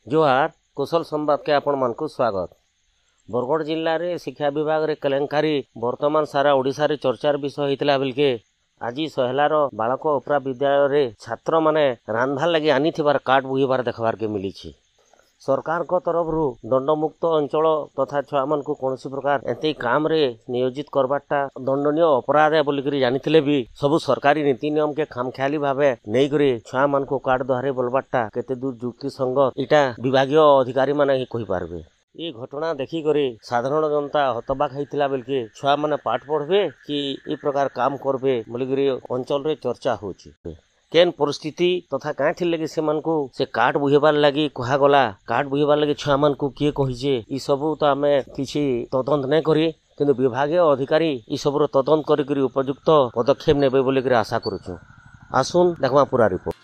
जोहार कुशल संवाद के आपण मान को स्वागत। बरगढ़ जिले में शिक्षा विभाग रे केलेंकारी वर्तमान सारा ओडिशा रे चर्चार विषय होता बेलके आज सहलार बालक उपरा विद्यालय रे छात्र माने रांधार लगे आनी कार्ड बुझार देखबार के मिली। सरकार को तरफ दंडमुक्त अंचल तथा छुआ मान को कौन प्रकार एते काम रे नियोजित करवाटा दंडनीय अपराध है बोलिक जानी भी सबू सरकारी नीति नियम के खामख्याली भावे नहीं करी छुआ मान को कार्ड द्वारे बोलवाटा केते दूर युक्ति संगत इटा विभागीय अधिकारी माने ही कहि पारबे। ये घटना देखी करी साधारण जनता हतबाक होता बेलके छुआ माने पाठ पढ़बे कि ई प्रकार काम करबे बोलिक अंचल रे चर्चा होची। केन परिस्थिति तथा काठी लगे से कार्ड बुझेबार लगी कहा गला कार्ड बुझेबार लगी छुआ मान को किए कहिजे ई सबू तो आमे किछि तदंत नहीं करी किंतु विभागीय अधिकारी ई सबुर तदंत करी उपयुक्त पदक्षेप नेबे बोली आशा करूछु। आसुन देखमा पूरा रिपोर्ट।